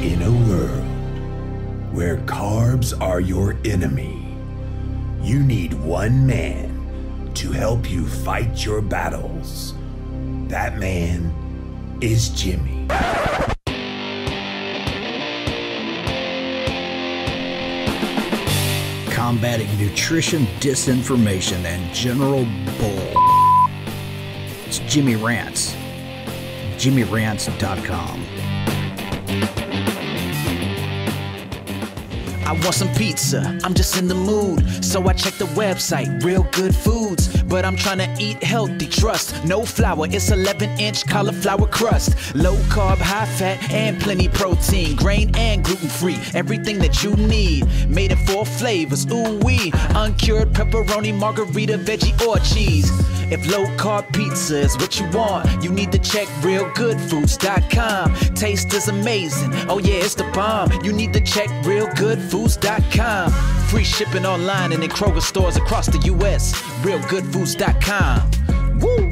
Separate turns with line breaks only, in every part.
In a world where carbs are your enemy, you need one man to help you fight your battles. That man is Jimmy.
Combating nutrition disinformation and general bull. It's Jimmy Rants. JimmyRants.com.
I want some pizza, I'm just in the mood. So I check the website, real good foods. But I'm trying to eat healthy, trust. No flour, it's 11-inch cauliflower crust. Low carb, high fat, and plenty protein. Grain and gluten-free, everything that you need. Made in 4 flavors, ooh-wee. Uncured pepperoni, margarita, veggie, or cheese. If low carb pizza is what you want, you need to check realgoodfoods.com. Taste is amazing, oh yeah, it's the bomb. You need to check realgoodfoods.com. Free shipping online and in Kroger stores across the U.S. realgoodfoods.com. Woo!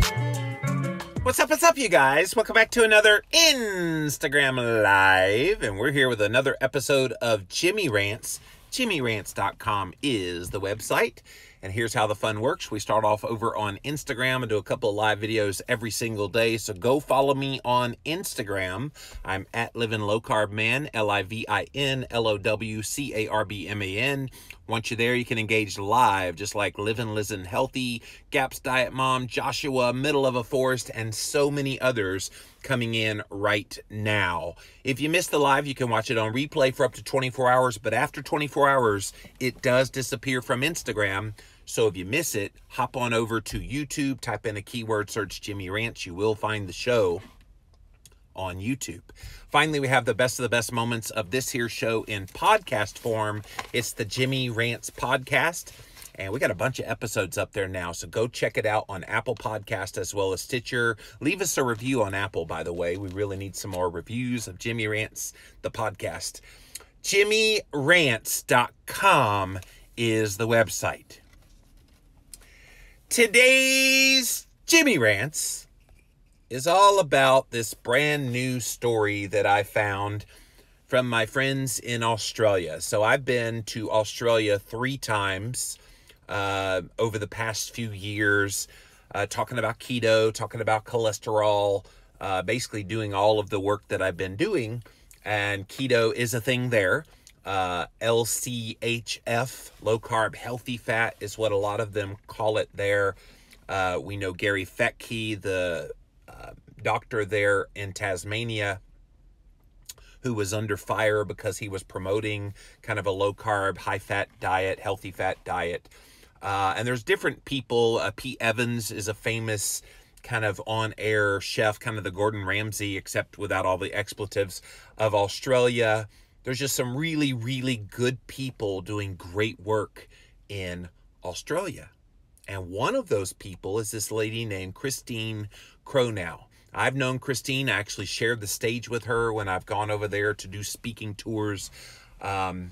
What's up, you guys? Welcome back to another Instagram Live, and we're here with another episode of Jimmy Rants. JimmyRants.com is the website. And here's how the fun works. We start off over on Instagram and do a couple of live videos every single day. So go follow me on Instagram. I'm at Living Low Carb Man, LIVINLOWCARBMAN. Once you're there, you can engage live, just like Living Listen Healthy, Gaps Diet Mom, Joshua, Middle of a Forest, and so many others coming in right now. If you missed the live, you can watch it on replay for up to 24 hours, but after 24 hours, it does disappear from Instagram. So if you miss it, hop on over to YouTube, type in a keyword search Jimmy Rants. You will find the show on YouTube. Finally, we have the best of the best moments of this here show in podcast form. It's the Jimmy Rants podcast. And we got a bunch of episodes up there now, so go check it out on Apple Podcast as well as Stitcher. Leave us a review on Apple, by the way. We really need some more reviews of Jimmy Rants, the podcast. JimmyRants.com is the website. Today's Jimmy Rants is all about this brand new story that I found from my friends in Australia. So I've been to Australia 3 times over the past few years, talking about keto, talking about cholesterol, basically doing all of the work that I've been doing. And keto is a thing there. LCHF, low carb healthy fat, is what a lot of them call it there. We know Gary Fettke, the doctor there in Tasmania, who was under fire because he was promoting kind of a low carb, high fat diet, healthy fat diet. And there's different people. Pete Evans is a famous kind of on-air chef, kind of the Gordon Ramsay, except without all the expletives, of Australia. There's just some really, really good people doing great work in Australia. And one of those people is this lady named Christine Cronau. I've known Christine. I actually shared the stage with her when I've gone over there to do speaking tours. I've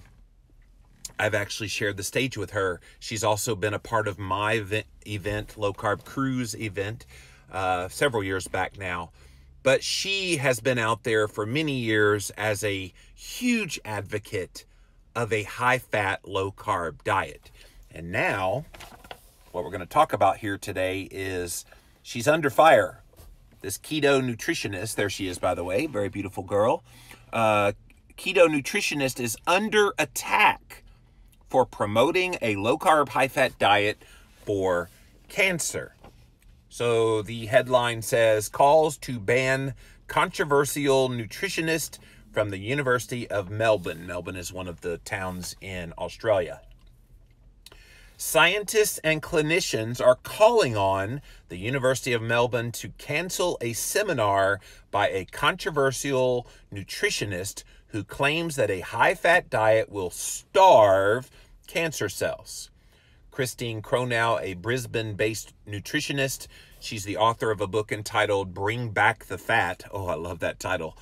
actually shared the stage with her. She's also been a part of my event, Low Carb Cruise event, several years back now. But she has been out there for many years as a huge advocate of a high-fat, low-carb diet. And now, what we're going to talk about here today is she's under fire. This Keto Nutritionist, there she is, by the way, very beautiful girl. Keto Nutritionist is under attack for promoting a low-carb, high-fat diet for cancer. So the headline says, calls to ban controversial nutritionist from the University of Melbourne. Melbourne is one of the towns in Australia. Scientists and clinicians are calling on the University of Melbourne to cancel a seminar by a controversial nutritionist who claims that a high-fat diet will starve cancer cells. Christine Cronau, a Brisbane-based nutritionist. She's the author of a book entitled Bring Back the Fat. Oh, I love that title.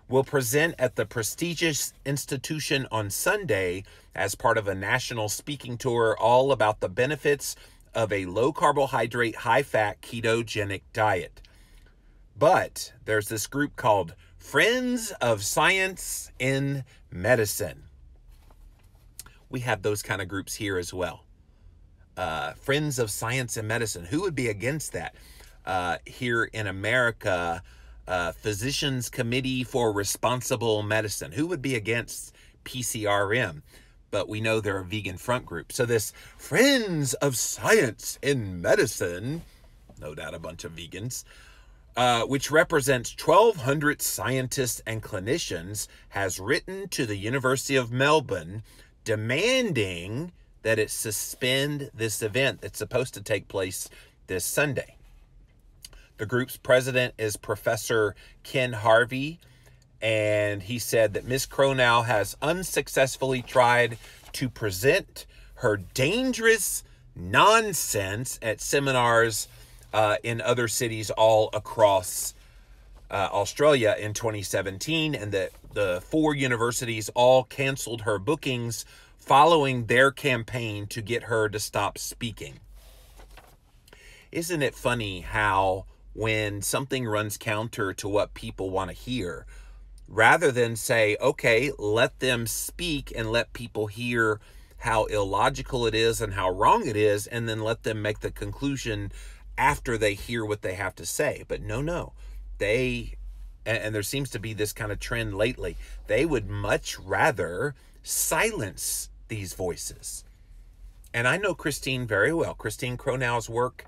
Will present at the prestigious institution on Sunday as part of a national speaking tour all about the benefits of a low-carbohydrate, high-fat ketogenic diet. But there's this group called Friends of Science in Medicine. We have those kind of groups here as well. Friends of Science in Medicine. Who would be against that? Here in America, Physicians Committee for Responsible Medicine. Who would be against PCRM? But we know they're a vegan front group. So this Friends of Science in Medicine, no doubt a bunch of vegans, which represents 1,200 scientists and clinicians, has written to the University of Melbourne demanding that it suspend this event that's supposed to take place this Sunday. The group's president is Professor Ken Harvey, and he said that Ms. Cronau has unsuccessfully tried to present her dangerous nonsense at seminars in other cities all across Australia in 2017, and that the 4 universities all canceled her bookings following their campaign to get her to stop speaking. Isn't it funny how when something runs counter to what people want to hear, rather than say, okay, let them speak and let people hear how illogical it is and how wrong it is, and then let them make the conclusion after they hear what they have to say. But no, and there seems to be this kind of trend lately, they would much rather silence these voices. And I know Christine very well. Christine Cronau's work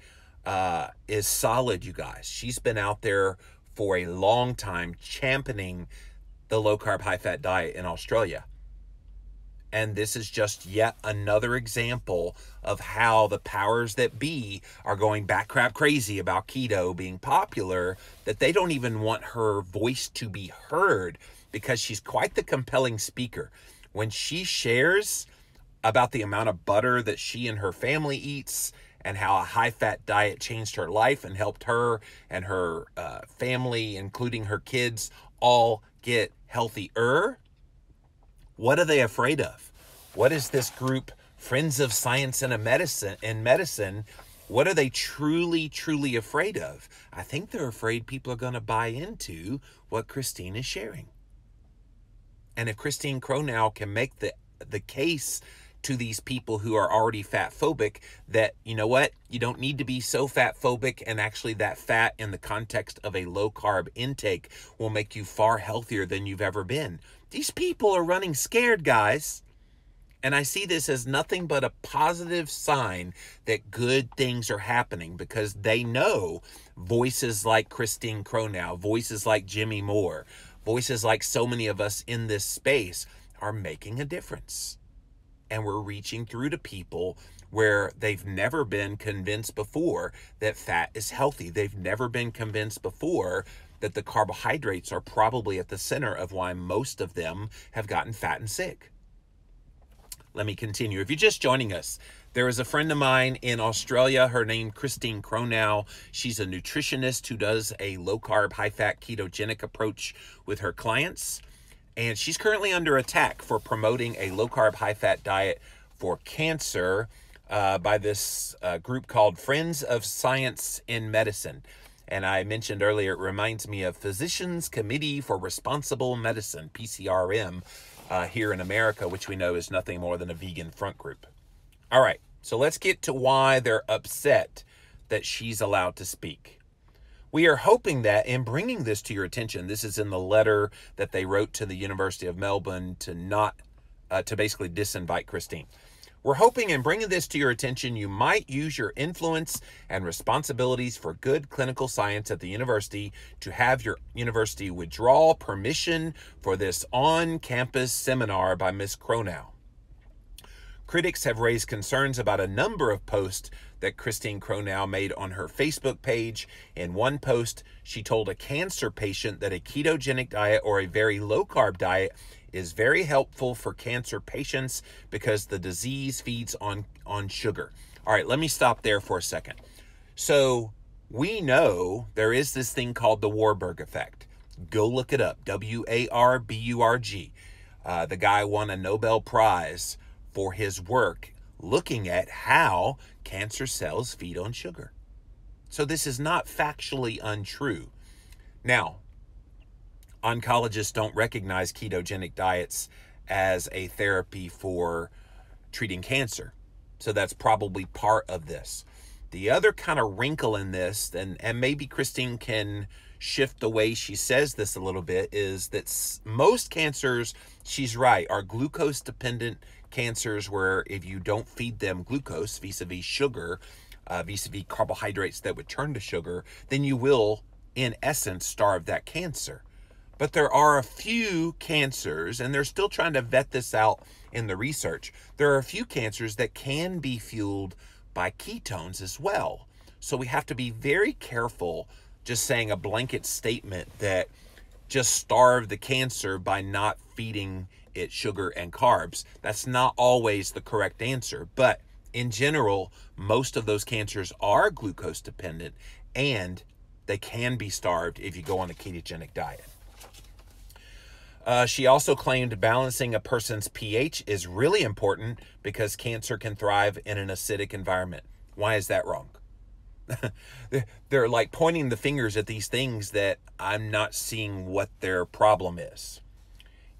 is solid, you guys. She's been out there for a long time championing the low-carb, high-fat diet in Australia. And this is just yet another example of how the powers that be are going bat crap crazy about keto being popular, that they don't even want her voice to be heard, because she's quite the compelling speaker. When she shares about the amount of butter that she and her family eats and how a high-fat diet changed her life and helped her and her family, including her kids, all get healthier, what are they afraid of? What is this group, Friends of Science in Medicine, what are they truly afraid of? I think they're afraid people are going to buy into what Christine is sharing. And if Christine Cronau can make the case to these people who are already fat phobic that, you know what, you don't need to be so fat phobic, and actually that fat in the context of a low carb intake will make you far healthier than you've ever been. These people are running scared, guys. And I see this as nothing but a positive sign that good things are happening, because they know voices like Christine Cronau, voices like Jimmy Moore, voices like so many of us in this space are making a difference. And we're reaching through to people where they've never been convinced before that fat is healthy. They've never been convinced before that the carbohydrates are probably at the center of why most of them have gotten fat and sick. Let me continue. If you're just joining us, there is a friend of mine in Australia, her name Christine Cronau. She's a nutritionist who does a low-carb, high-fat, ketogenic approach with her clients. And she's currently under attack for promoting a low-carb, high-fat diet for cancer by this group called Friends of Science in Medicine. And I mentioned earlier, it reminds me of Physicians Committee for Responsible Medicine, PCRM, here in America, which we know is nothing more than a vegan front group. All right, so let's get to why they're upset that she's allowed to speak. We are hoping that in bringing this to your attention, this is in the letter that they wrote to the University of Melbourne to basically disinvite Christine. We're hoping in bringing this to your attention, you might use your influence and responsibilities for good clinical science at the university to have your university withdraw permission for this on-campus seminar by Ms. Cronau. Critics have raised concerns about a number of posts that Christine Cronau made on her Facebook page. In one post, she told a cancer patient that a ketogenic diet or a very low-carb diet is very helpful for cancer patients because the disease feeds on sugar. All right, let me stop there for a second. So we know there is this thing called the Warburg effect. Go look it up, W-A-R-B-U-R-G. The guy won a Nobel Prize for his work looking at how cancer cells feed on sugar. So this is not factually untrue. Now, oncologists don't recognize ketogenic diets as a therapy for treating cancer. So that's probably part of this. The other kind of wrinkle in this, and maybe Christine can shift the way she says this a little bit, is that most cancers, she's right, are glucose-dependent cancers where if you don't feed them glucose, vis-a-vis sugar, vis-a-vis carbohydrates that would turn to sugar, then you will, in essence, starve that cancer. But there are a few cancers, and they're still trying to vet this out in the research. There are a few cancers that can be fueled by ketones as well. So we have to be very careful just saying a blanket statement that just starve the cancer by not feeding it sugar and carbs. That's not always the correct answer. But in general, most of those cancers are glucose dependent, and they can be starved if you go on a ketogenic diet. She also claimed balancing a person's pH is really important because cancer can thrive in an acidic environment. Why is that wrong? They're like pointing the fingers at these things that I'm not seeing what their problem is.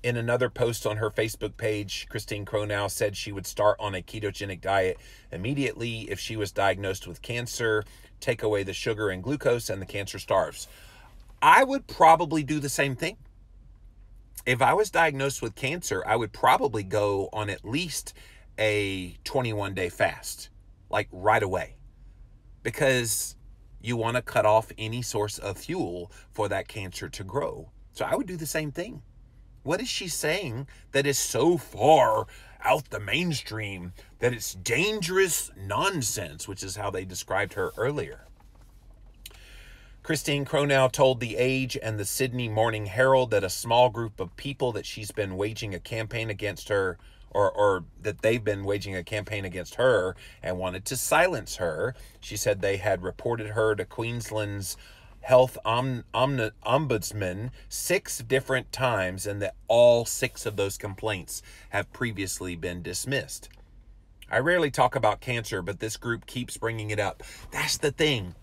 In another post on her Facebook page, Christine Cronau said she would start on a ketogenic diet immediately if she was diagnosed with cancer, take away the sugar and glucose, and the cancer starves. I would probably do the same thing. If I was diagnosed with cancer, I would probably go on at least a 21-day fast, like right away, because you want to cut off any source of fuel for that cancer to grow. So I would do the same thing. What is she saying that is so far out the mainstream that it's dangerous nonsense, which is how they described her earlier? Christine Cronau told The Age and the Sydney Morning Herald that a small group of people that she's been waging a campaign against her, or that they've been waging a campaign against her and wanted to silence her. She said they had reported her to Queensland's Health Ombudsman 6 different times, and that all 6 of those complaints have previously been dismissed. I rarely talk about cancer, but this group keeps bringing it up. That's the thing.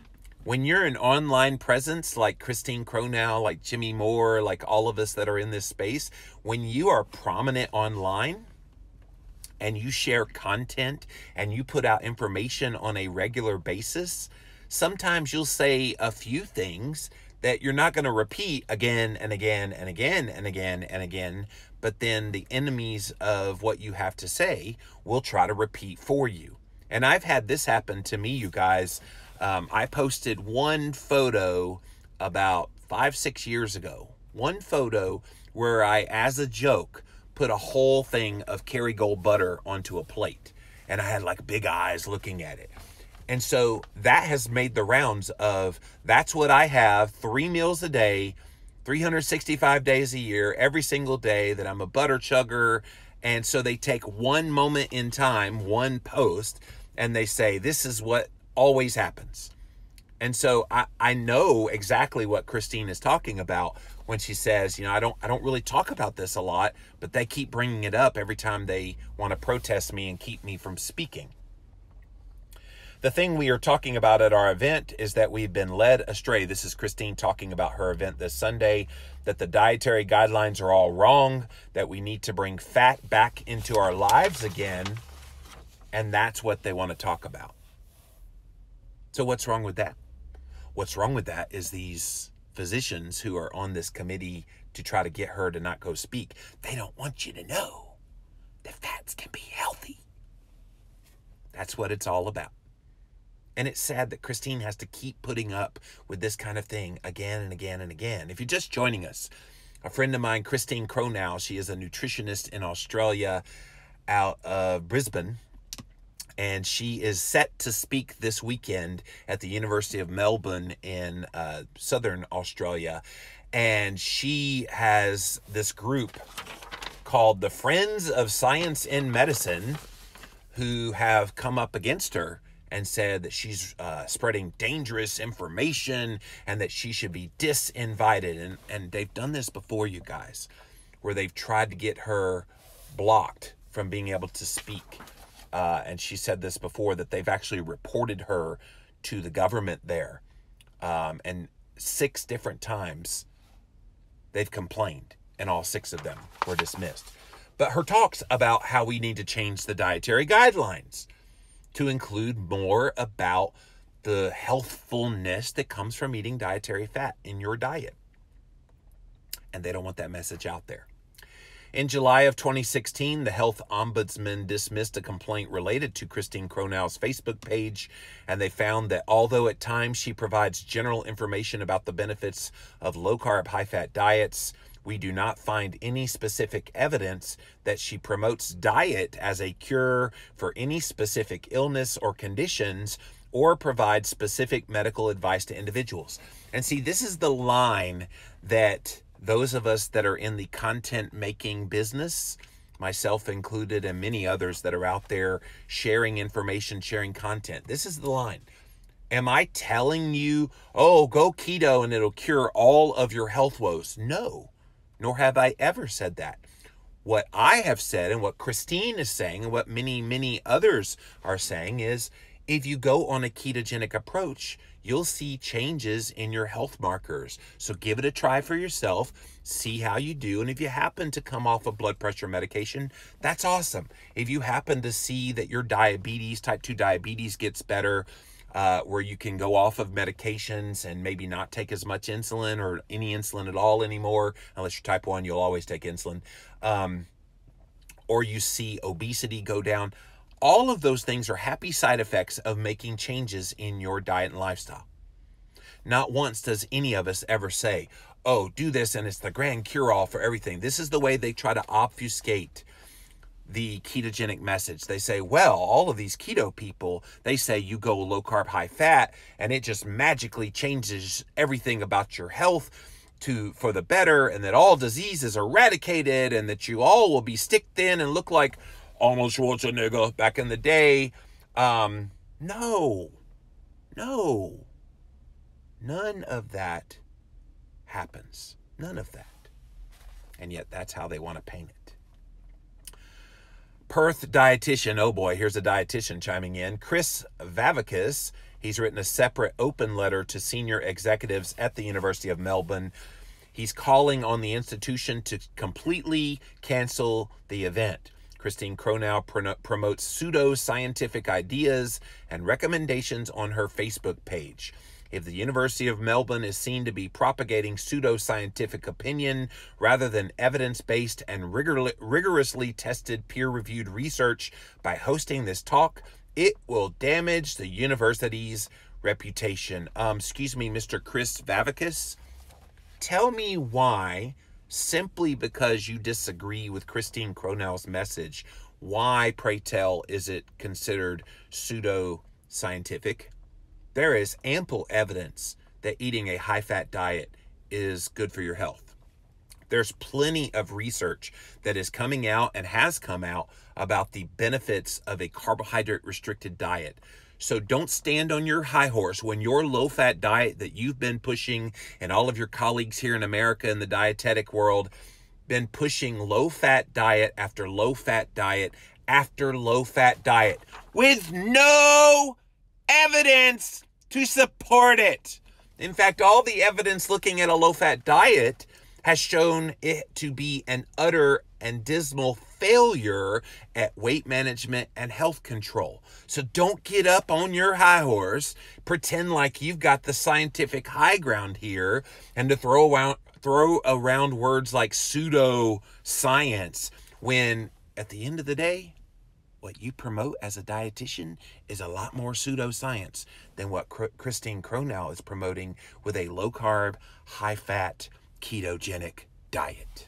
When you're an online presence like Christine Cronau, like Jimmy Moore, like all of us that are in this space, when you are prominent online and you share content and you put out information on a regular basis, sometimes you'll say a few things that you're not going to repeat again and again and again and again and again, but then the enemies of what you have to say will try to repeat for you. And I've had this happen to me, you guys. I posted one photo about 5-6 years ago, one photo where I, as a joke, put a whole thing of Kerrygold butter onto a plate, and I had like big eyes looking at it. And so that has made the rounds of, that's what I have 3 meals a day, 365 days a year, every single day, that I'm a butter chugger. And so they take one moment in time, one post, and they say, this is what always happens. And so I know exactly what Christine is talking about when she says, you know, I don't really talk about this a lot, but they keep bringing it up every time they want to protest me and keep me from speaking. The thing we are talking about at our event is that we've been led astray. This is Christine talking about her event this Sunday, that the dietary guidelines are all wrong, that we need to bring fat back into our lives again, and that's what they want to talk about. So what's wrong with that? What's wrong with that is these physicians who are on this committee to try to get her to not go speak. They don't want you to know that fats can be healthy. That's what it's all about. And it's sad that Christine has to keep putting up with this kind of thing again and again and again. If you're just joining us, a friend of mine, Christine Cronau, she is a nutritionist in Australia out of Brisbane. And she is set to speak this weekend at the University of Melbourne in southern Australia. And she has this group called the Friends of Science in Medicine who have come up against her and said that she's spreading dangerous information and that she should be disinvited. And they've done this before, you guys, where they've tried to get her blocked from being able to speak. And she said this before, that they've actually reported her to the government there. And 6 different times they've complained, and all 6 of them were dismissed. But her talks about how we need to change the dietary guidelines to include more about the healthfulness that comes from eating dietary fat in your diet. And they don't want that message out there. In July of 2016, the Health Ombudsman dismissed a complaint related to Christine Cronau's Facebook page, and they found that although at times she provides general information about the benefits of low-carb, high-fat diets, we do not find any specific evidence that she promotes diet as a cure for any specific illness or conditions, or provides specific medical advice to individuals. And see, this is the line that those of us that are in the content making business, myself included, and many others that are out there sharing information, sharing content, this is the line. Am I telling you, oh, go keto and it'll cure all of your health woes? No, nor have I ever said that. What I have said, and what Christine is saying, and what many, many others are saying is, if you go on a ketogenic approach, you'll see changes in your health markers. So give it a try for yourself, see how you do. And if you happen to come off of blood pressure medication, that's awesome. If you happen to see that your diabetes, type 2 diabetes, gets better, where you can go off of medications and maybe not take as much insulin or any insulin at all anymore, unless you're type 1, you'll always take insulin, or you see obesity go down. All of those things are happy side effects of making changes in your diet and lifestyle. Not once does any of us ever say, oh, do this and it's the grand cure-all for everything. This is the way they try to obfuscate the ketogenic message. They say, well, all of these keto people, they say you go low carb, high fat, and it just magically changes everything about your health for the better, and that all disease is eradicated, and that you all will be stick thin and look like Arnold Schwarzenegger back in the day. No. None of that happens. None of that. And yet that's how they want to paint it. Perth dietitian, oh boy, here's a dietitian chiming in. Chris Vavakis, he's written a separate open letter to senior executives at the University of Melbourne. He's calling on the institution to completely cancel the event. Christine Cronau promotes pseudo-scientific ideas and recommendations on her Facebook page. If the University of Melbourne is seen to be propagating pseudo-scientific opinion rather than evidence-based and rigorously tested peer-reviewed research by hosting this talk, it will damage the university's reputation. Excuse me, Mr. Chris Vavakis, tell me why, simply because you disagree with Christine Cronau's message, why, pray tell, is it considered pseudo-scientific? There is ample evidence that eating a high-fat diet is good for your health. There's plenty of research that is coming out and has come out about the benefits of a carbohydrate-restricted diet. So don't stand on your high horse when your low-fat diet that you've been pushing, and all of your colleagues here in America in the dietetic world, been pushing low-fat diet after low-fat diet after low-fat diet with no evidence to support it. In fact, all the evidence looking at a low-fat diet has shown it to be an utter and dismal failure at weight management and health control. So don't get up on your high horse, pretend like you've got the scientific high ground here, and to throw around words like pseudo-science, when at the end of the day, what you promote as a dietitian is a lot more pseudoscience than what Christine Cronau is promoting with a low-carb, high-fat, ketogenic diet.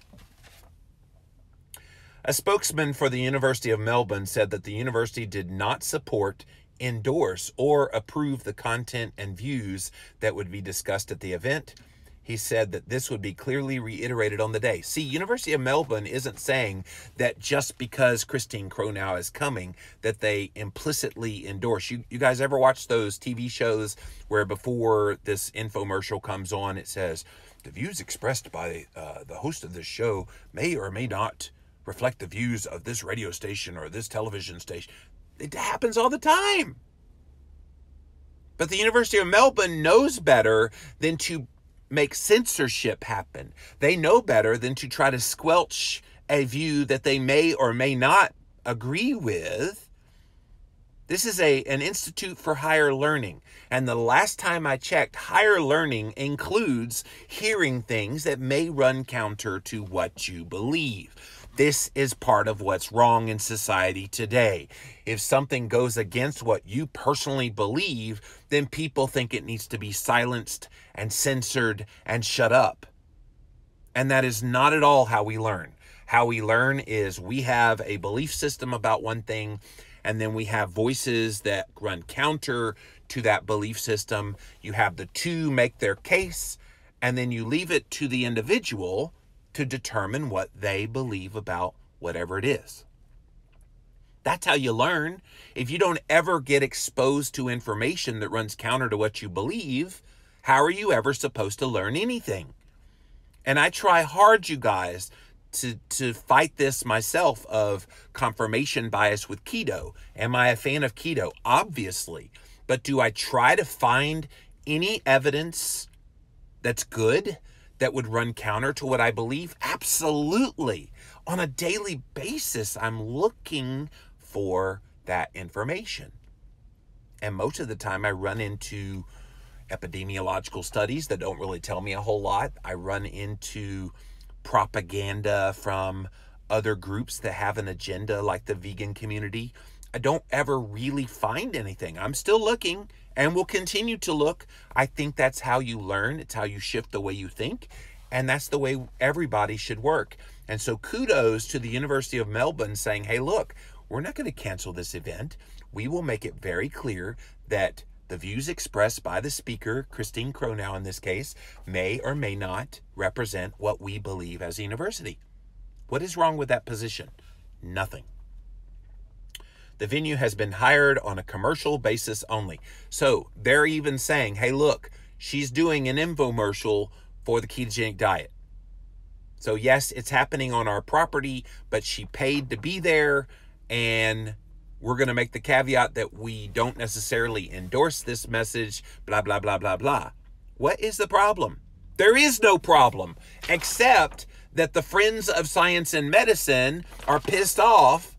A spokesman for the University of Melbourne said that the university did not support, endorse, or approve the content and views that would be discussed at the event. He said that this would be clearly reiterated on the day. See, University of Melbourne isn't saying that just because Christine Cronau is coming, that they implicitly endorse. You guys ever watch those TV shows where before this infomercial comes on, it says, the views expressed by the host of this show may or may not reflect the views of this radio station or this television station. It happens all the time. But the University of Melbourne knows better than to make censorship happen. They know better than to try to squelch a view that they may or may not agree with. This is an institute for higher learning. And the last time I checked, higher learning includes hearing things that may run counter to what you believe. This is part of what's wrong in society today. If something goes against what you personally believe, then people think it needs to be silenced and censored and shut up. And that is not at all how we learn. How we learn is we have a belief system about one thing, and then we have voices that run counter to that belief system. You have the two make their case, and then you leave it to the individual to determine what they believe about whatever it is. That's how you learn. If you don't ever get exposed to information that runs counter to what you believe, how are you ever supposed to learn anything? And I try hard, you guys, to fight this myself of confirmation bias with keto. Am I a fan of keto? Obviously. But do I try to find any evidence that's good that would run counter to what I believe? Absolutely. On a daily basis, I'm looking for that information. And most of the time I run into epidemiological studies that don't really tell me a whole lot. I run into propaganda from other groups that have an agenda, like the vegan community. I don't ever really find anything. I'm still looking and will continue to look. I think that's how you learn. It's how you shift the way you think. And that's the way everybody should work. And so kudos to the University of Melbourne saying, hey, look, we're not going to cancel this event. We will make it very clear that the views expressed by the speaker, Christine Cronau in this case, may or may not represent what we believe as a university. What is wrong with that position? Nothing. The venue has been hired on a commercial basis only. So they're even saying, hey, look, she's doing an infomercial for the ketogenic diet. So yes, it's happening on our property, but she paid to be there, and we're going to make the caveat that we don't necessarily endorse this message, blah, blah, blah, blah, blah. What is the problem? There is no problem, except that the friends of science and medicine are pissed off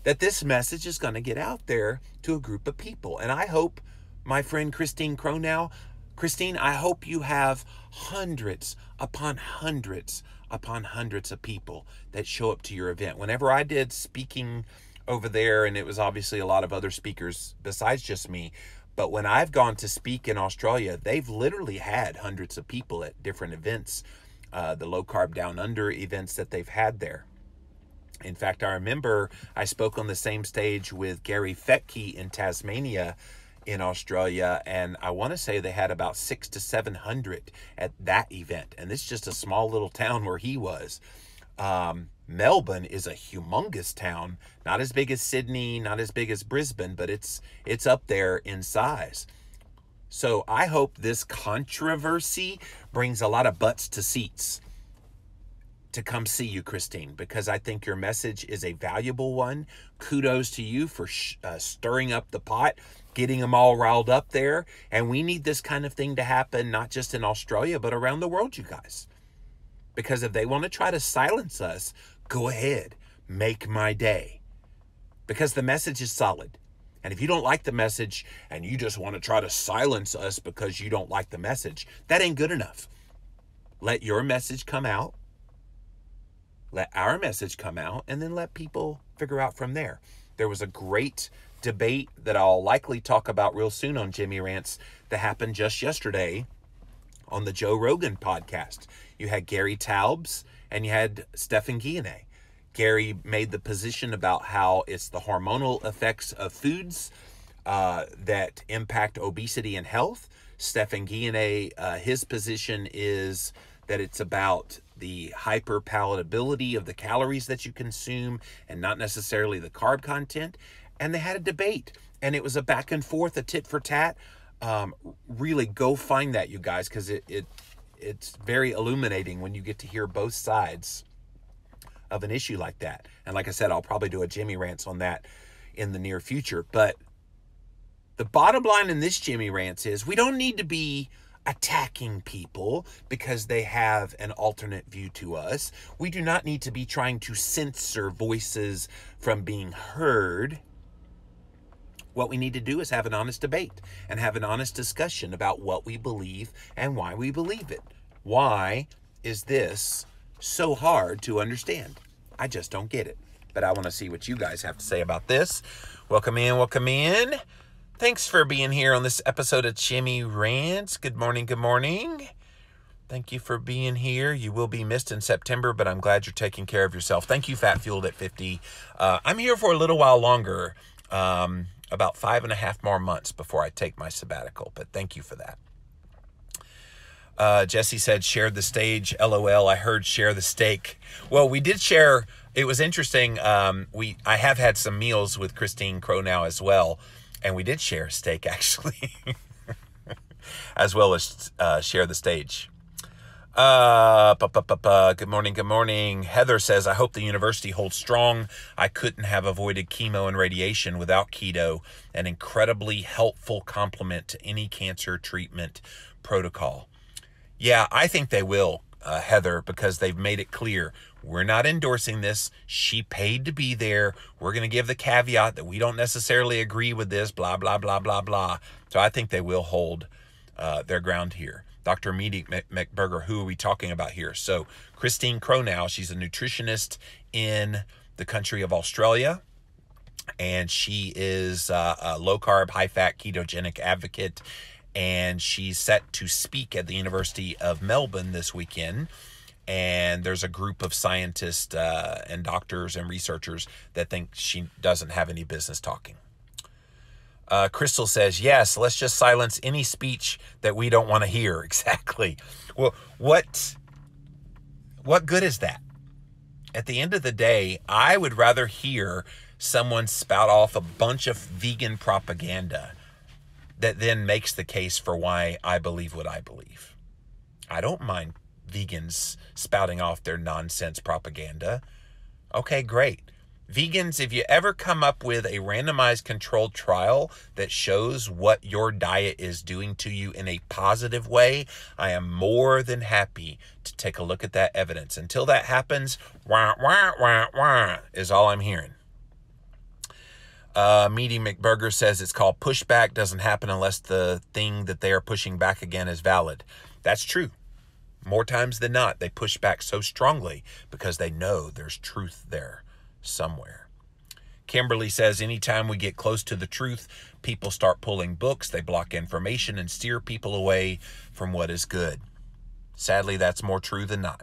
that this message is going to get out there to a group of people. And I hope, my friend Christine Cronau, Christine, I hope you have hundreds upon hundreds upon hundreds of people that show up to your event. Whenever I did speaking over there, and it was obviously a lot of other speakers besides just me, but when I've gone to speak in Australia, they've literally had hundreds of people at different events, the Low-Carb Down Under events that they've had there. In fact, I remember I spoke on the same stage with Gary Fettke in Tasmania in Australia, and I want to say they had about 600 to 700 at that event. And this is just a small little town where he was. Melbourne is a humongous town, not as big as Sydney, not as big as Brisbane, but it's up there in size. So I hope this controversy brings a lot of butts to seats to come see you, Christine, because I think your message is a valuable one. Kudos to you for stirring up the pot, getting them all riled up there. And we need this kind of thing to happen, not just in Australia, but around the world, you guys. Because if they want to try to silence us, go ahead, make my day. Because the message is solid. And if you don't like the message and you just want to try to silence us because you don't like the message, that ain't good enough. Let your message come out. Let our message come out, and then let people figure out from there. There was a great debate that I'll likely talk about real soon on Jimmy Rants that happened just yesterday on the Joe Rogan podcast. You had Gary Taubes and you had Stephan Guyenet. Gary made the position about how it's the hormonal effects of foods that impact obesity and health. Stephan Guyenet, his position is that it's about the hyperpalatability of the calories that you consume and not necessarily the carb content. And they had a debate, and it was a back and forth, a tit for tat. Really go find that, you guys, because it's very illuminating when you get to hear both sides of an issue like that. And like I said, I'll probably do a Jimmy Rants on that in the near future. But the bottom line in this Jimmy Rants is we don't need to be attacking people because they have an alternate view to us. We do not need to be trying to censor voices from being heard. What we need to do is have an honest debate and have an honest discussion about what we believe and why we believe it. Why is this so hard to understand? I just don't get it. But I want to see what you guys have to say about this. Welcome in, welcome in. Thanks for being here on this episode of Jimmy Rants. Good morning, good morning. Thank you for being here. You will be missed in September, but I'm glad you're taking care of yourself. Thank you, Fat Fueled at 50. I'm here for a little while longer, about 5.5 more months before I take my sabbatical, but thank you for that. Jesse said, shared the stage. LOL, I heard share the steak. Well, we did share. It was interesting. I have had some meals with Christine Cronau as well, and we did share steak, actually, as well as share the stage. Good morning, good morning. Heather says, I hope the university holds strong. I couldn't have avoided chemo and radiation without keto, an incredibly helpful complement to any cancer treatment protocol. Yeah, I think they will, Heather, because they've made it clear. We're not endorsing this. She paid to be there. We're going to give the caveat that we don't necessarily agree with this, blah, blah, blah, blah, blah. So I think they will hold their ground here. Dr. Meaty McBurger, who are we talking about here? So Christine Cronau, she's a nutritionist in the country of Australia, and she is a low-carb, high-fat, ketogenic advocate, and she's set to speak at the University of Melbourne this weekend. And there's a group of scientists and doctors and researchers that think she doesn't have any business talking. Crystal says, yes, let's just silence any speech that we don't want to hear. Exactly. Well, what good is that? At the end of the day, I would rather hear someone spout off a bunch of vegan propaganda that then makes the case for why I believe what I believe. I don't mind vegans spouting off their nonsense propaganda. Okay, great. Vegans, if you ever come up with a randomized controlled trial that shows what your diet is doing to you in a positive way, I am more than happy to take a look at that evidence. Until that happens, wah, wah, wah, wah, is all I'm hearing. Meaty McBurger says it's called pushback, doesn't happen unless the thing that they are pushing back again is valid. That's true. More times than not, they push back so strongly because they know there's truth there somewhere. Kimberly says anytime we get close to the truth, people start pulling books, they block information and steer people away from what is good. Sadly, that's more true than not.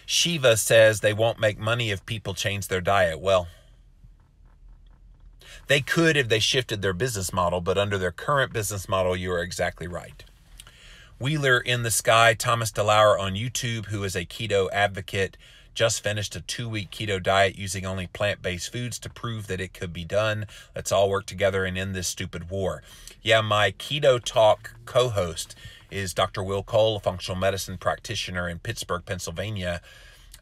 Shiva says they won't make money if people change their diet. Well, they could if they shifted their business model, but under their current business model, you are exactly right. Wheeler in the Sky, Thomas DeLauer on YouTube, who is a keto advocate, just finished a 2-week keto diet using only plant-based foods to prove that it could be done. Let's all work together and end this stupid war. Yeah, my Keto Talk co-host is Dr. Will Cole, a functional medicine practitioner in Pittsburgh, Pennsylvania.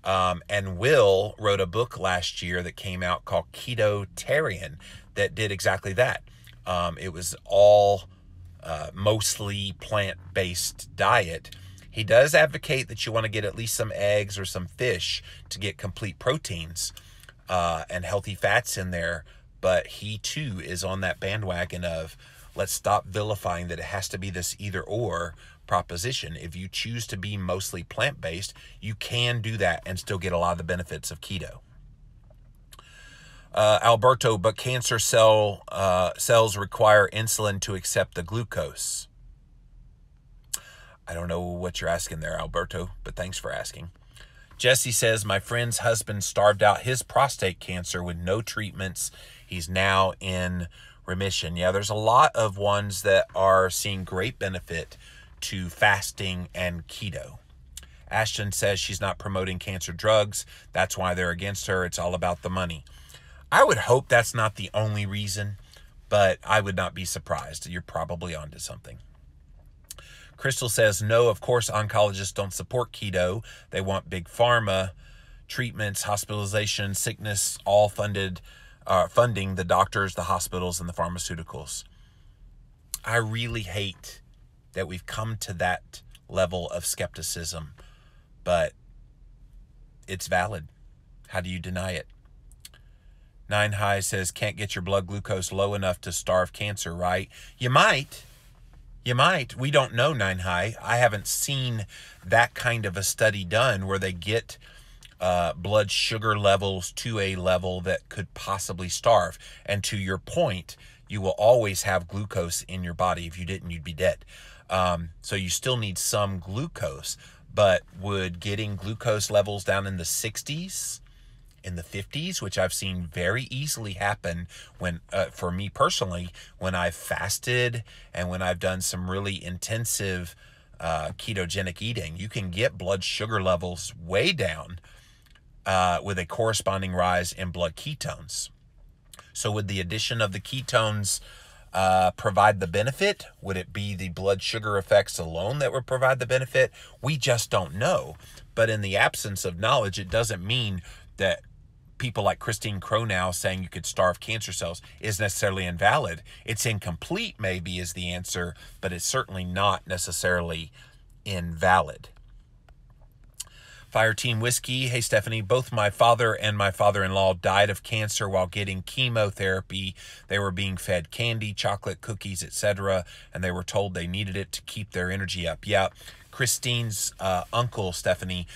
And Will wrote a book last year that came out called Ketotarian that did exactly that. It was all mostly plant-based diet. He does advocate that you want to get at least some eggs or some fish to get complete proteins and healthy fats in there. But he too is on that bandwagon of let's stop vilifying that it has to be this either or proposition. If you choose to be mostly plant-based, you can do that and still get a lot of the benefits of keto. Alberto, but cancer cells require insulin to accept the glucose. I don't know what you're asking there, Alberto, but thanks for asking. Jesse says, my friend's husband starved out his prostate cancer with no treatments. He's now in remission. Yeah, there's a lot of ones that are seeing great benefit to fasting and keto. Ashton says she's not promoting cancer drugs. That's why they're against her. It's all about the money. I would hope that's not the only reason, but I would not be surprised. You're probably onto something. Crystal says, no, of course, oncologists don't support keto. They want big pharma, treatments, hospitalization, sickness, all funding the doctors, the hospitals, and the pharmaceuticals. I really hate that we've come to that level of skepticism, but it's valid. How do you deny it? 9 High says, can't get your blood glucose low enough to starve cancer, right? You might. We don't know, 9 High. I haven't seen that kind of a study done where they get blood sugar levels to a level that could possibly starve. And to your point, you will always have glucose in your body. If you didn't, you'd be dead. So you still need some glucose. But would getting glucose levels down in the 60s, in the 50s, which I've seen very easily happen when, for me personally, when I've fasted and when I've done some really intensive ketogenic eating, you can get blood sugar levels way down with a corresponding rise in blood ketones. So would the addition of the ketones provide the benefit? Would it be the blood sugar effects alone that would provide the benefit? We just don't know. But in the absence of knowledge, it doesn't mean that people like Christine Cronau saying you could starve cancer cells is necessarily invalid. It's incomplete, maybe, is the answer, but it's certainly not necessarily invalid. Fire Team Whiskey. Hey, Stephanie, both my father and my father-in-law died of cancer while getting chemotherapy. They were being fed candy, chocolate, cookies, etc., and they were told they needed it to keep their energy up. Yeah, Christine's uncle, Stephanie,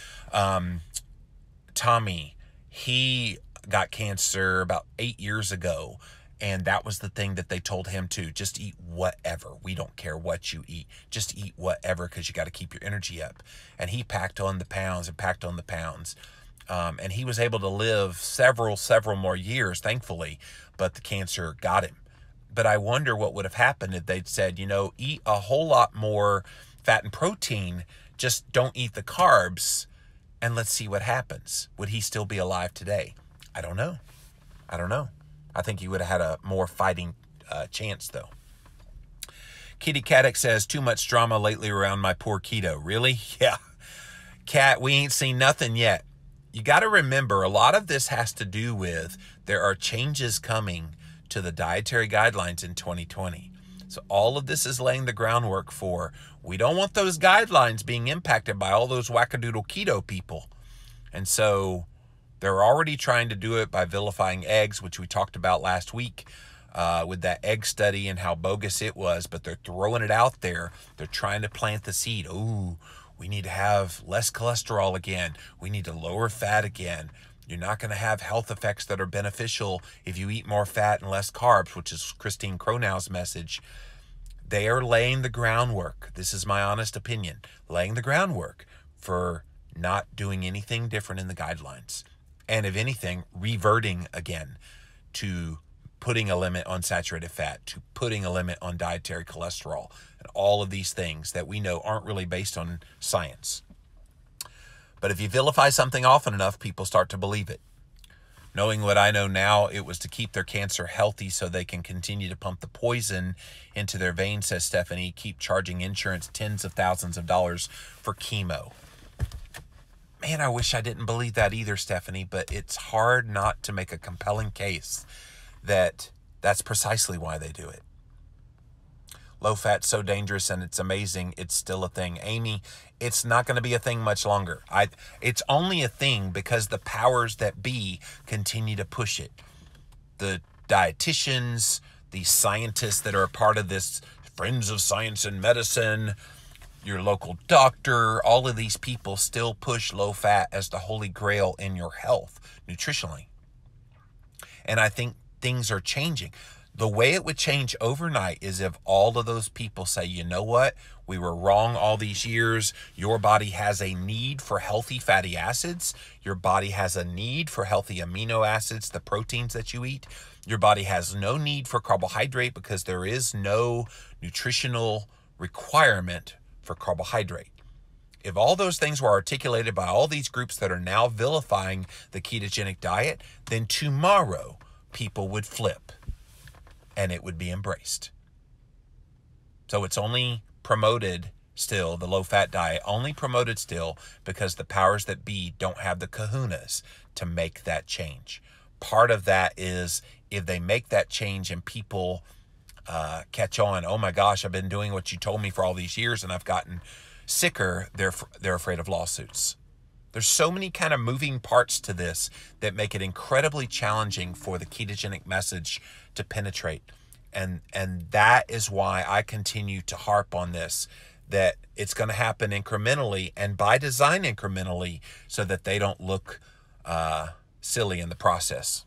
Tommy, he got cancer about 8 years ago, and that was the thing that they told him to just eat whatever. We don't care what you eat. Just eat whatever because you got to keep your energy up. And he packed on the pounds and packed on the pounds. And he was able to live several more years, thankfully, but the cancer got him. But I wonder what would have happened if they'd said, you know, eat a whole lot more fat and protein, just don't eat the carbs, and let's see what happens. Would he still be alive today? I don't know. I think he would have had a more fighting chance, though. Kitty Caddick says, too much drama lately around my poor keto. Really? Yeah. Cat, we ain't seen nothing yet. You got to remember, a lot of this has to do with there are changes coming to the dietary guidelines in 2020. So all of this is laying the groundwork for, we don't want those guidelines being impacted by all those wackadoodle keto people. And so they're already trying to do it by vilifying eggs, which we talked about last week with that egg study and how bogus it was, but they're throwing it out there. They're trying to plant the seed. Ooh, we need to have less cholesterol again. We need to lower fat again. You're not going to have health effects that are beneficial if you eat more fat and less carbs, which is Christine Cronau's message. They are laying the groundwork. This is my honest opinion. Laying the groundwork for not doing anything different in the guidelines. And if anything, reverting again to putting a limit on saturated fat, to putting a limit on dietary cholesterol, and all of these things that we know aren't really based on science. But if you vilify something often enough, people start to believe it. Knowing what I know now, it was to keep their cancer healthy so they can continue to pump the poison into their veins, says Stephanie, keep charging insurance tens of thousands of dollars for chemo. Man, I wish I didn't believe that either, Stephanie, but it's hard not to make a compelling case that that's precisely why they do it. Low fat's so dangerous and it's amazing. It's still a thing. Amy, it's not going to be a thing much longer. It's only a thing because the powers that be continue to push it. The dietitians, the scientists that are a part of this, Friends of Science and Medicine, your local doctor, all of these people still push low fat as the holy grail in your health, nutritionally. And I think things are changing. The way it would change overnight is if all of those people say, you know what, we were wrong all these years. Your body has a need for healthy fatty acids. Your body has a need for healthy amino acids, the proteins that you eat. Your body has no need for carbohydrate because there is no nutritional requirement for carbohydrate. If all those things were articulated by all these groups that are now vilifying the ketogenic diet, then tomorrow people would flip. And it would be embraced. So it's only promoted still, the low-fat diet, only promoted still because the powers that be don't have the kahunas to make that change. Part of that is if they make that change and people catch on. Oh my gosh, I've been doing what you told me for all these years and I've gotten sicker. They're afraid of lawsuits. There's so many kind of moving parts to this that make it incredibly challenging for the ketogenic message to penetrate. And that is why I continue to harp on this, that it's going to happen incrementally and by design incrementally so that they don't look silly in the process.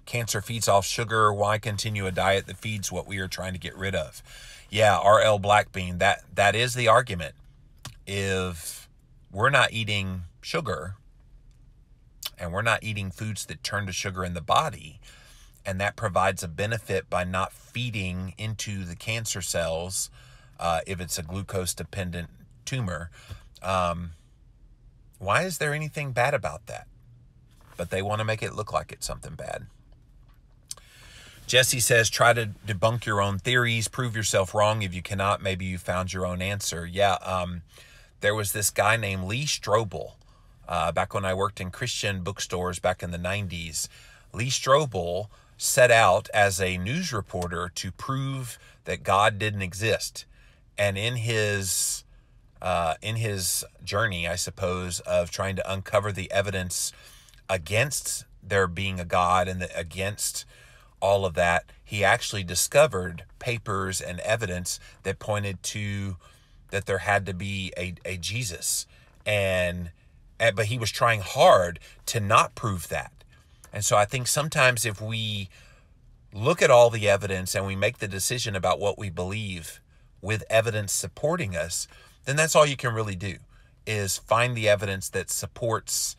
Cancer feeds off sugar. Why continue a diet that feeds what we are trying to get rid of? Yeah, RL Blackbean, that is the argument. If we're not eating sugar and we're not eating foods that turn to sugar in the body, and that provides a benefit by not feeding into the cancer cells, if it's a glucose-dependent tumor, why is there anything bad about that? But they want to make it look like it's something bad. Jesse says, try to debunk your own theories, prove yourself wrong. If you cannot, maybe you found your own answer. Yeah, there was this guy named Lee Strobel, back when I worked in Christian bookstores back in the 90s. Lee Strobel set out as a news reporter to prove that God didn't exist. And in his journey, I suppose, of trying to uncover the evidence against there being a God and against all of that, he actually discovered papers and evidence that pointed to that there had to be a Jesus. But he was trying hard to not prove that. And so I think sometimes if we look at all the evidence and we make the decision about what we believe with evidence supporting us, then that's all you can really do, is find the evidence that supports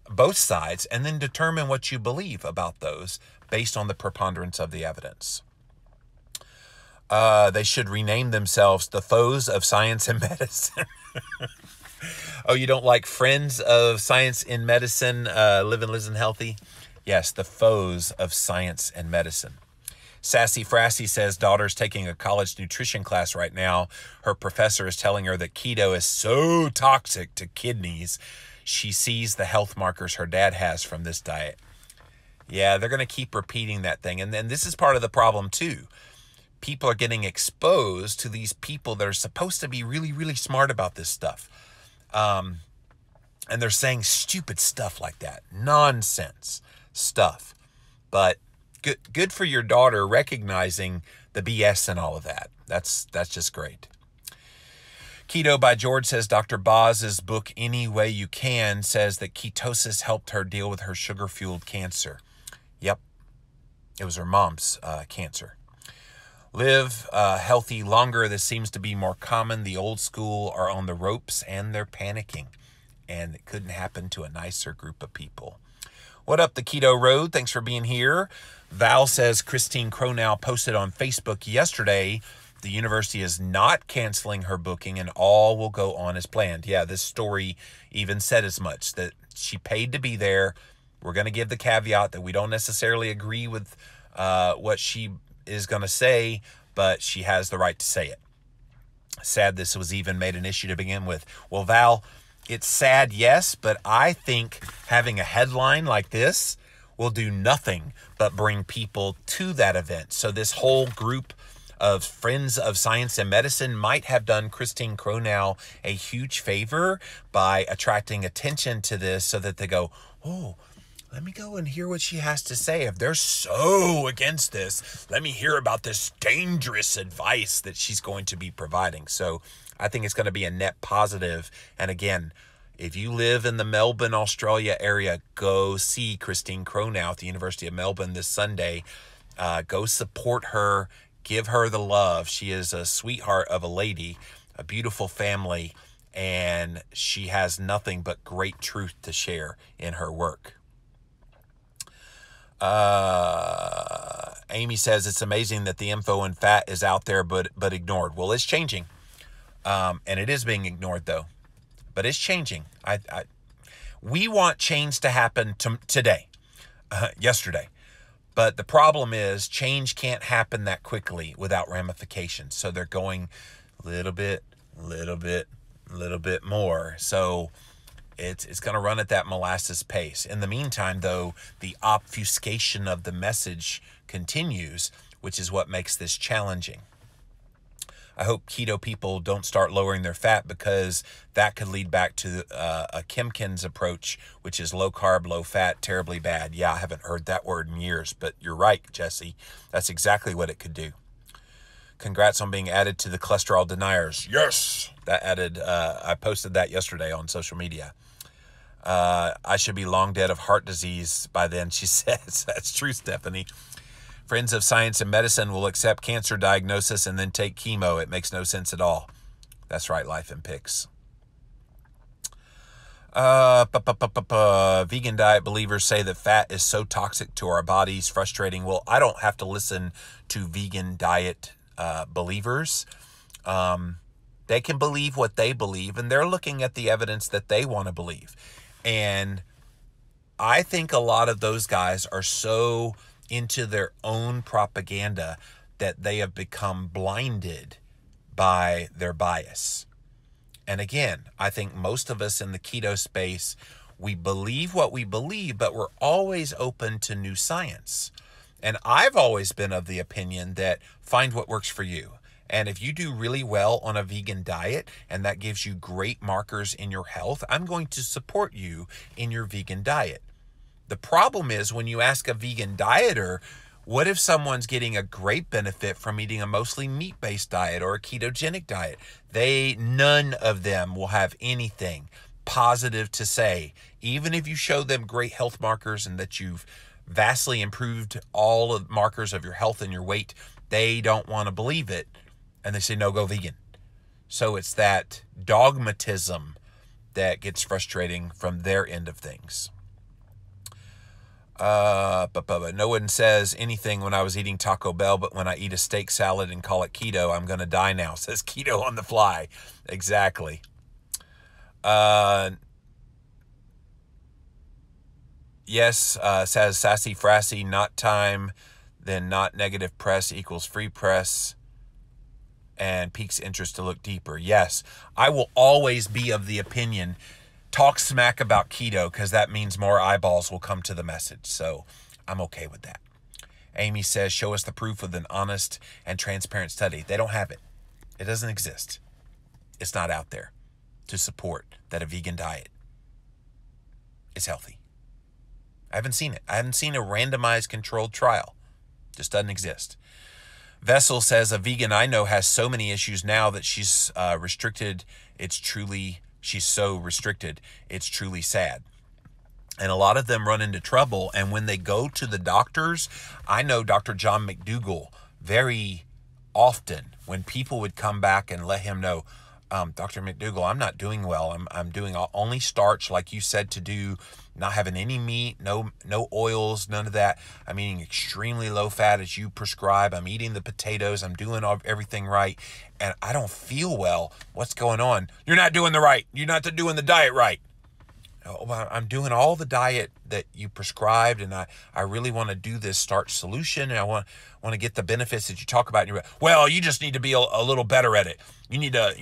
both sides and then determine what you believe about those based on the preponderance of the evidence. They should rename themselves the foes of science and medicine. Oh, you don't like friends of science in medicine, live and listen healthy? Yes, the foes of science and medicine. Sassy Frassy says, daughter's taking a college nutrition class right now. Her professor is telling her that keto is so toxic to kidneys. She sees the health markers her dad has from this diet. Yeah, they're going to keep repeating that thing. And then this is part of the problem too. People are getting exposed to these people that are supposed to be really, really smart about this stuff. And they're saying stupid stuff like that. Nonsense stuff. But good for your daughter recognizing the BS and all of that. That's just great. Keto by George says, Dr. Boz's book, Any Way You Can, says that ketosis helped her deal with her sugar-fueled cancer. Yep. It was her mom's cancer. Live healthy longer. This seems to be more common. The old school are on the ropes and they're panicking. And it couldn't happen to a nicer group of people. What up, the Keto Road? Thanks for being here. Val says, Christine Cronau posted on Facebook yesterday, the university is not canceling her booking and all will go on as planned. Yeah, this story even said as much, that she paid to be there. We're going to give the caveat that we don't necessarily agree with what she is going to say, but she has the right to say it. Sad this was even made an issue to begin with. Well, Val, it's sad, yes, but I think having a headline like this will do nothing but bring people to that event. So this whole group of friends of science and medicine might have done Christine Cronau a huge favor by attracting attention to this so that they go, oh, let me go and hear what she has to say. If they're so against this, let me hear about this dangerous advice that she's going to be providing. So I think it's going to be a net positive. And again, if you live in the Melbourne, Australia area, go see Christine Cronau at the University of Melbourne this Sunday. Go support her. Give her the love. She is a sweetheart of a lady, a beautiful family, and she has nothing but great truth to share in her work. Amy says it's amazing that the info in fat is out there but ignored. Well, it's changing. And it is being ignored though. But it's changing. We want change to happen today, yesterday. But the problem is change can't happen that quickly without ramifications. So they're going little bit more. So It's going to run at that molasses pace. In the meantime, though, the obfuscation of the message continues, which is what makes this challenging. I hope keto people don't start lowering their fat, because that could lead back to a Kimkin's approach, which is low carb, low fat, terribly bad. Yeah, I haven't heard that word in years, but you're right, Jesse. That's exactly what it could do. Congrats on being added to the cholesterol deniers. Yes! That added, I posted that yesterday on social media. I should be long dead of heart disease by then, she says. That's true, Stephanie. Friends of Science and Medicine will accept cancer diagnosis and then take chemo. It makes no sense at all. That's right, Life in Pics. Vegan diet believers say that fat is so toxic to our bodies, frustrating. Well, I don't have to listen to vegan diet believers. They can believe what they believe, and they're looking at the evidence that they want to believe. And I think a lot of those guys are so into their own propaganda that they have become blinded by their bias. And again, I think most of us in the keto space, we believe what we believe, but we're always open to new science. And I've always been of the opinion that find what works for you. And if you do really well on a vegan diet and that gives you great markers in your health, I'm going to support you in your vegan diet. The problem is when you ask a vegan dieter, what if someone's getting a great benefit from eating a mostly meat-based diet or a ketogenic diet? None of them will have anything positive to say. Even if you show them great health markers and that you've vastly improved all of the markers of your health and your weight, they don't want to believe it. And they say, no, go vegan. So it's that dogmatism that gets frustrating from their end of things. But no one says anything when I was eating Taco Bell, but when I eat a steak salad and call it keto, I'm going to die now, says Keto on the Fly. Exactly. Yes, says Sassy Frassy, not time, then not negative press equals free press, and piques interest to look deeper. Yes, I will always be of the opinion, talk smack about keto, because that means more eyeballs will come to the message. So I'm okay with that. Amy says, show us the proof of an honest and transparent study. They don't have it. It doesn't exist. It's not out there to support that a vegan diet is healthy. I haven't seen it. I haven't seen a randomized controlled trial. Just doesn't exist. Vessel says, a vegan I know has so many issues now that she's restricted. She's so restricted. It's truly sad. And a lot of them run into trouble. And when they go to the doctors, I know Dr. John McDougall very often, when people would come back and let him know, Dr. McDougall, I'm not doing well. I'm doing only starch like you said to do, not having any meat, no oils, none of that. I'm eating extremely low fat as you prescribe. I'm eating the potatoes. I'm doing everything right. And I don't feel well. What's going on? You're not doing You're not doing the diet right. Oh, I'm doing all the diet that you prescribed, and I really want to do this starch solution, and I want to get the benefits that you talk about. And you're like, well, you just need to be a little better at it. You need to,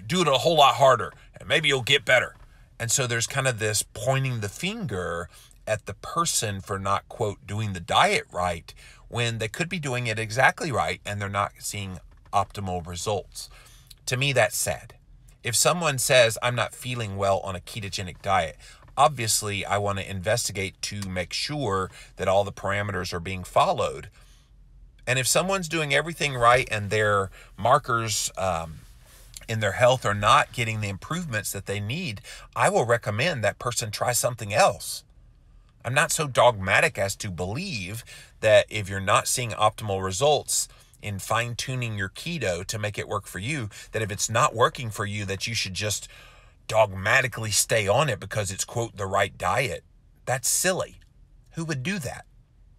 do it a whole lot harder, and maybe you'll get better. And so there's kind of this pointing the finger at the person for not, quote, doing the diet right, when they could be doing it exactly right, and they're not seeing optimal results. To me, that's sad. If someone says, I'm not feeling well on a ketogenic diet, obviously I want to investigate to make sure that all the parameters are being followed. And if someone's doing everything right and their markers in their health are not getting the improvements that they need, I will recommend that person try something else. I'm not so dogmatic as to believe that if you're not seeing optimal results in fine-tuning your keto to make it work for you, that if it's not working for you, that you should just dogmatically stay on it because it's, quote, the right diet. That's silly. Who would do that?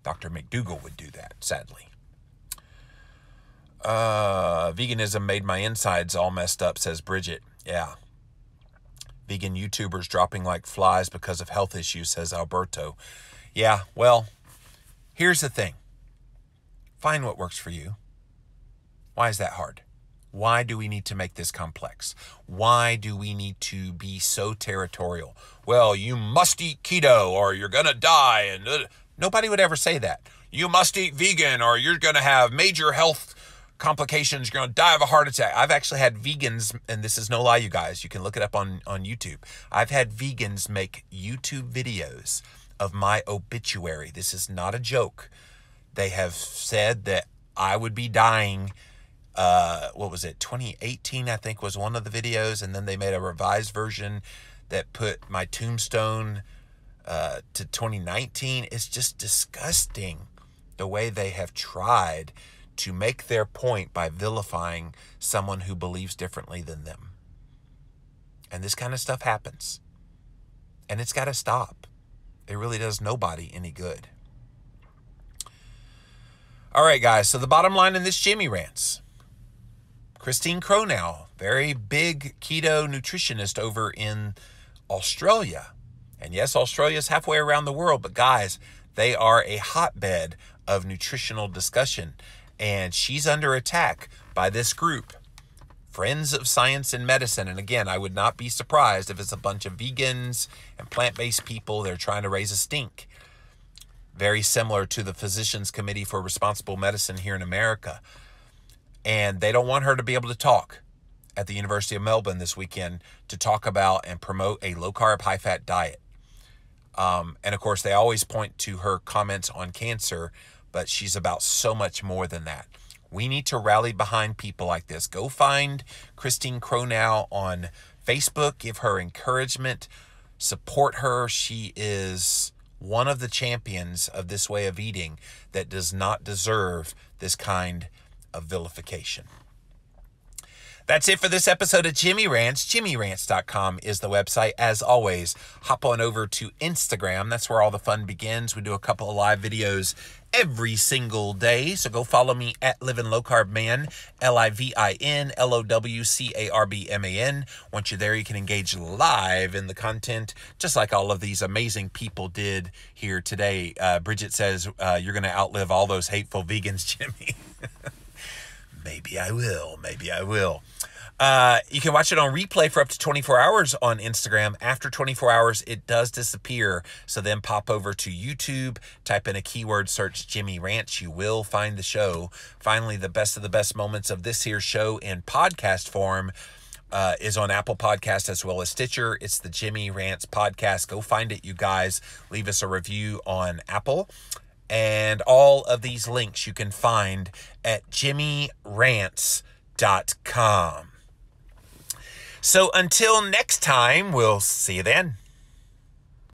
Dr. McDougall would do that, sadly. Veganism made my insides all messed up, says Bridget. Yeah. Vegan YouTubers dropping like flies because of health issues, says Alberto. Yeah, well, here's the thing. Find what works for you. Why is that hard? Why do we need to make this complex? Why do we need to be so territorial? Well, you must eat keto or you're going to die. And nobody would ever say that. You must eat vegan or you're going to have major health complications. You're going to die of a heart attack. I've actually had vegans, and this is no lie, you guys. You can look it up on YouTube. I've had vegans make YouTube videos of my obituary. This is not a joke. They have said that I would be dying. What was it? 2018, I think, was one of the videos. And then they made a revised version that put my tombstone to 2019. It's just disgusting the way they have tried to make their point by vilifying someone who believes differently than them. And this kind of stuff happens. And it's got to stop. It really does nobody any good. All right, guys. So the bottom line in this Jimmy Rants. Christine Cronau, very big keto nutritionist over in Australia. And yes, Australia is halfway around the world. But guys, they are a hotbed of nutritional discussion. And she's under attack by this group, Friends of Science and Medicine. And again, I would not be surprised if it's a bunch of vegans and plant-based people. They're trying to raise a stink. Very similar to the Physicians Committee for Responsible Medicine here in America. And they don't want her to be able to talk at the University of Melbourne this weekend to talk about and promote a low-carb, high-fat diet. And of course, they always point to her comments on cancer, but she's about so much more than that. We need to rally behind people like this. Go find Christine Cronau on Facebook. Give her encouragement. Support her. She is one of the champions of this way of eating that does not deserve this kind of vilification. That's it for this episode of Jimmy Rants. JimmyRants.com is the website. As always, hop on over to Instagram. That's where all the fun begins. We do a couple of live videos every single day. So go follow me at Living Low Carb Man, LivinLowCarbMan. Once you're there, you can engage live in the content, just like all of these amazing people did here today. Bridget says, you're going to outlive all those hateful vegans, Jimmy. Maybe I will. Maybe I will. You can watch it on replay for up to 24 hours on Instagram. After 24 hours, it does disappear. So then pop over to YouTube, type in a keyword search Jimmy Rants. You will find the show. Finally, the best of the best moments of this here show in podcast form is on Apple Podcast as well as Stitcher. It's the Jimmy Rants podcast. Go find it, you guys. Leave us a review on Apple. And all of these links you can find at jimmyrants.com. So until next time, we'll see you then.